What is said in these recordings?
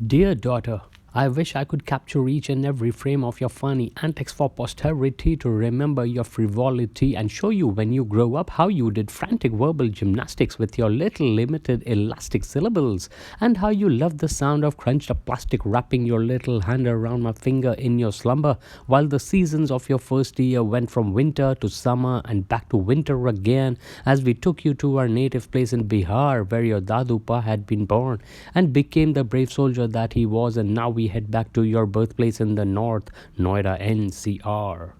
Dear daughter, I wish I could capture each and every frame of your funny antics for posterity to remember your frivolity and show you when you grow up how you did frantic verbal gymnastics with your little limited elastic syllables, and how you loved the sound of crunched up plastic wrapping your little hand around my finger in your slumber, while the seasons of your first year went from winter to summer and back to winter again as we took you to our native place in Bihar where your Dadupa had been born and became the brave soldier that he was, and now we head back to your birthplace in the north, Noida NCR.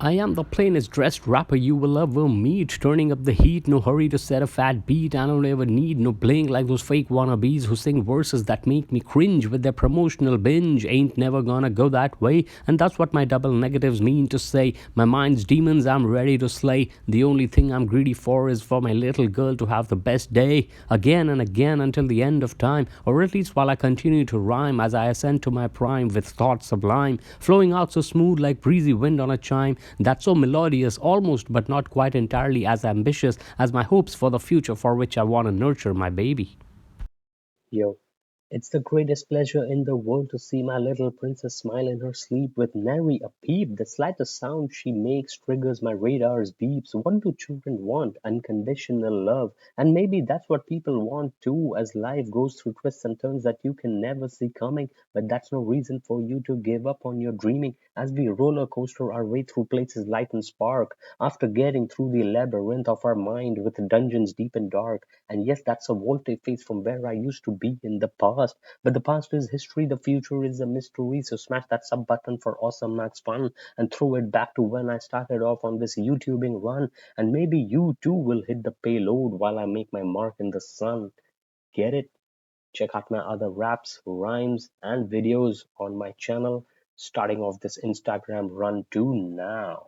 I am the plainest dressed rapper you will ever meet. Turning up the heat, no hurry to set a fat beat. I don't ever need no bling like those fake wannabes who sing verses that make me cringe with their promotional binge. Ain't never gonna go that way, and that's what my double negatives mean to say. My mind's demons I'm ready to slay. The only thing I'm greedy for is for my little girl to have the best day again and again until the end of time, or at least while I continue to rhyme as I ascend to my prime with thoughts sublime, flowing out so smooth like breezy wind on a chime, that's so melodious, almost but not quite entirely as ambitious as my hopes for the future for which I want to nurture my baby. Yo, it's the greatest pleasure in the world to see my little princess smile in her sleep with nary a peep. The slightest sound she makes triggers my radar's beeps. What do children want? Unconditional love. And maybe that's what people want too, as life goes through twists and turns that you can never see coming. But that's no reason for you to give up on your dreaming as we roller coaster our way through places light and spark. After getting through the labyrinth of our mind with dungeons deep and dark. And yes, that's a volte face from where I used to be in the past. But the past is history, the future is a mystery. So smash that sub button for awesome max fun and throw it back to when I started off on this YouTubing run. And maybe you too will hit the payload while I make my mark in the sun. Get it? Check out my other raps, rhymes, and videos on my channel. Starting off this Instagram run too now.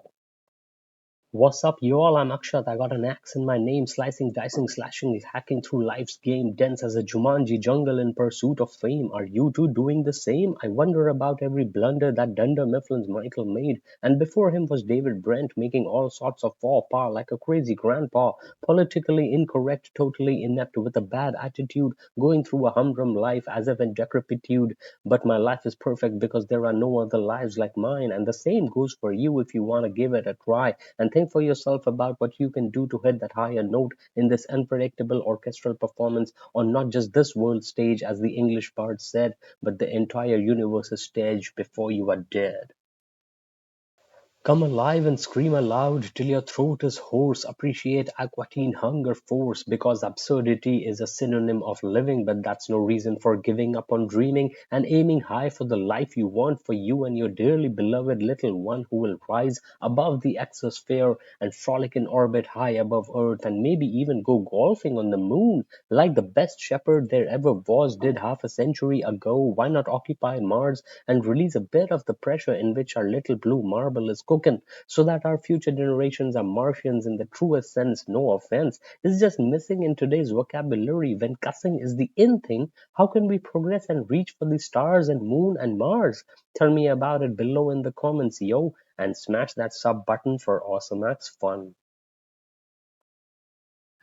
What's up, y'all? I'm Akshat. I got an axe in my name, slicing, dicing, slashing, hacking through life's game, dense as a Jumanji jungle in pursuit of fame. Are you two doing the same? I wonder about every blunder that Dunder Mifflin's Michael made, and before him was David Brent making all sorts of faux pas like a crazy grandpa, politically incorrect, totally inept, with a bad attitude, going through a humdrum life as if in decrepitude. But my life is perfect because there are no other lives like mine, and the same goes for you if you want to give it a try and think for yourself about what you can do to hit that higher note in this unpredictable orchestral performance on not just this world stage, as the English bard said, but the entire universe's stage before you are dead. Come alive and scream aloud till your throat is hoarse. Appreciate aquatine hunger force because absurdity is a synonym of living, but that's no reason for giving up on dreaming and aiming high for the life you want for you and your dearly beloved little one who will rise above the exosphere and frolic in orbit high above Earth and maybe even go golfing on the moon like the best shepherd there ever was did half a century ago. Why not occupy Mars and release a bit of the pressure in which our little blue marble is cooking so that our future generations are Martians in the truest sense? No offense. It's just missing in today's vocabulary when cussing is the in thing. How can we progress and reach for the stars and moon and Mars? Tell me about it below in the comments, yo, and smash that sub button for Awesome Max fun.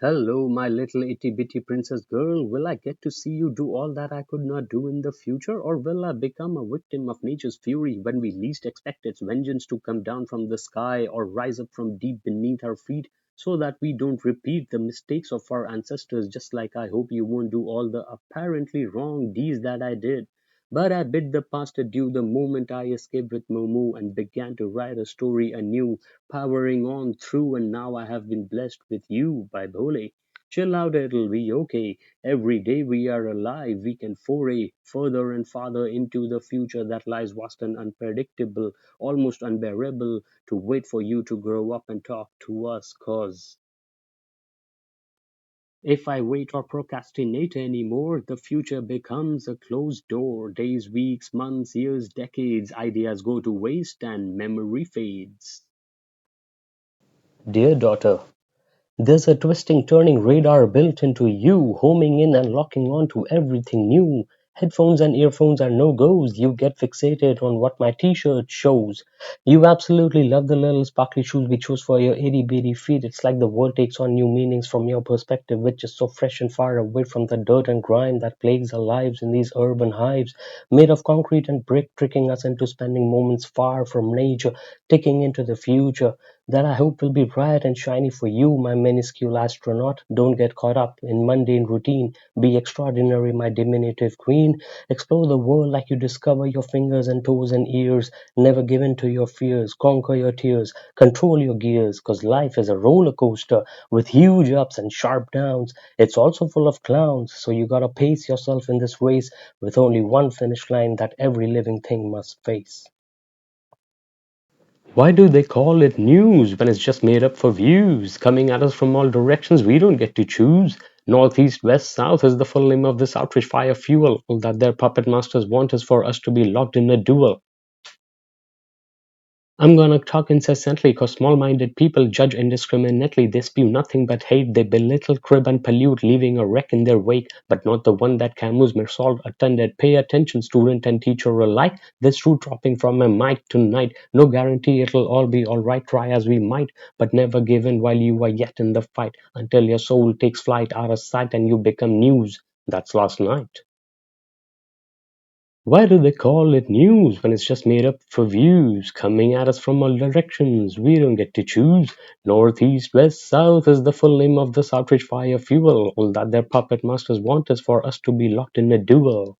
Hello, my little itty bitty princess girl. Will I get to see you do all that I could not do in the future, or will I become a victim of nature's fury when we least expect its vengeance to come down from the sky or rise up from deep beneath our feet so that we don't repeat the mistakes of our ancestors? Just like I hope you won't do all the apparently wrong deeds that I did. But I bid the past adieu the moment I escaped with Momo and began to write a story anew, powering on through, and now I have been blessed with you by Bhole. Chill out, it'll be okay. Every day we are alive, we can foray further and farther into the future that lies vast and unpredictable, almost unbearable to wait for you to grow up and talk to us, cause if I wait or procrastinate anymore, the future becomes a closed door. Days, weeks, months, years, decades, ideas go to waste and memory fades. Dear daughter, there's a twisting turning radar built into you, homing in and locking on to everything new. Headphones and earphones are no-goes. You get fixated on what my t-shirt shows. You absolutely love the little sparkly shoes we chose for your itty-bitty feet. It's like the world takes on new meanings from your perspective, which is so fresh and far away from the dirt and grime that plagues our lives in these urban hives, made of concrete and brick, tricking us into spending moments far from nature, ticking into the future that I hope will be bright and shiny for you, my minuscule astronaut. Don't get caught up in mundane routine. Be extraordinary, my diminutive queen. Explore the world like you discover your fingers and toes and ears. Never give in to your fears. Conquer your tears. Control your gears. 'Cause life is a roller coaster with huge ups and sharp downs. It's also full of clowns. So you gotta pace yourself in this race with only one finish line that every living thing must face. Why do they call it news when it's just made up for views? Coming at us from all directions, we don't get to choose. Northeast, west, south is the full name of this outrage fire fuel. All that their puppet masters want is for us to be locked in a duel. I'm gonna talk incessantly, 'cause small-minded people judge indiscriminately. They spew nothing but hate. They belittle, crib, and pollute, leaving a wreck in their wake, but not the one that Camus Meursault attended. Pay attention, student and teacher alike. This truth dropping from my mic tonight. No guarantee it'll all be alright. Try as we might, but never give in while you are yet in the fight. Until your soul takes flight out of sight and you become news. That's last night. Why do they call it news when it's just made up for views? Coming at us from all directions, we don't get to choose. North, east, west, south is the full name of this outrage fire fuel. All that their puppet masters want is for us to be locked in a duel.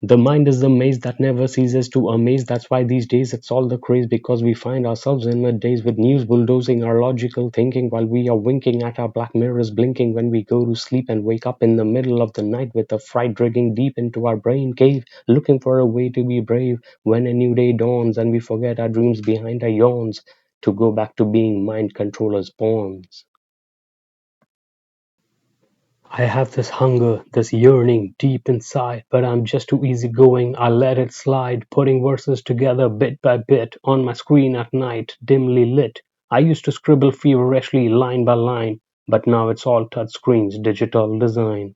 The mind is the maze that never ceases to amaze. That's why these days it's all the craze, because we find ourselves in a daze with news bulldozing our logical thinking while we are winking at our black mirrors blinking when we go to sleep and wake up in the middle of the night with a fright digging deep into our brain cave, looking for a way to be brave when a new day dawns and we forget our dreams behind our yawns to go back to being mind controllers pawns. I have this hunger, this yearning deep inside, but I'm just too easygoing. I let it slide, putting verses together bit by bit on my screen at night, dimly lit. I used to scribble feverishly, line by line, but now it's all touch screens, digital design.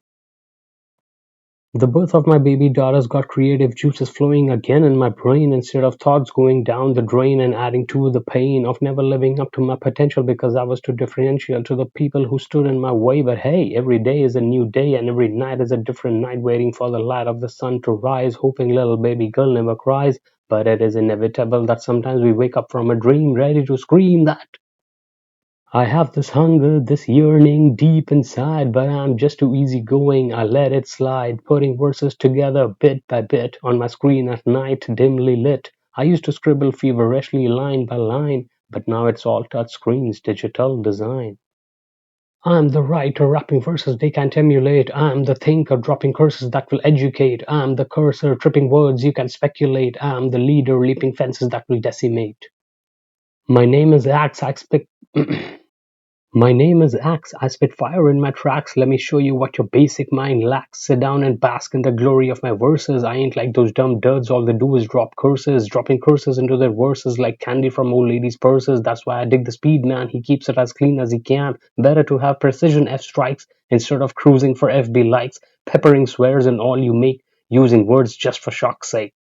The birth of my baby daughters got creative juices flowing again in my brain, instead of thoughts going down the drain and adding to the pain of never living up to my potential because I was too differential to the people who stood in my way. But hey, every day is a new day and every night is a different night, waiting for the light of the sun to rise, hoping little baby girl never cries. But it is inevitable that sometimes we wake up from a dream ready to scream that I have this hunger, this yearning deep inside, but I'm just too easygoing. I let it slide, putting verses together bit by bit on my screen at night, dimly lit. I used to scribble feverishly, line by line, but now it's all touch screens, digital design. I'm the writer rapping verses they can't emulate. I'm the thinker dropping curses that will educate. I'm the cursor tripping words you can speculate. I'm the leader leaping fences that will decimate. My name is Axe. I expect. My name is Axe. I spit fire in my tracks. Let me show you what your basic mind lacks. Sit down and bask in the glory of my verses. I ain't like those dumb duds. All they do is drop curses, dropping curses into their verses like candy from old ladies' purses. That's why I dig the speed, man. He keeps it as clean as he can. Better to have precision F strikes instead of cruising for FB likes, peppering swears in all you make, using words just for shock's sake.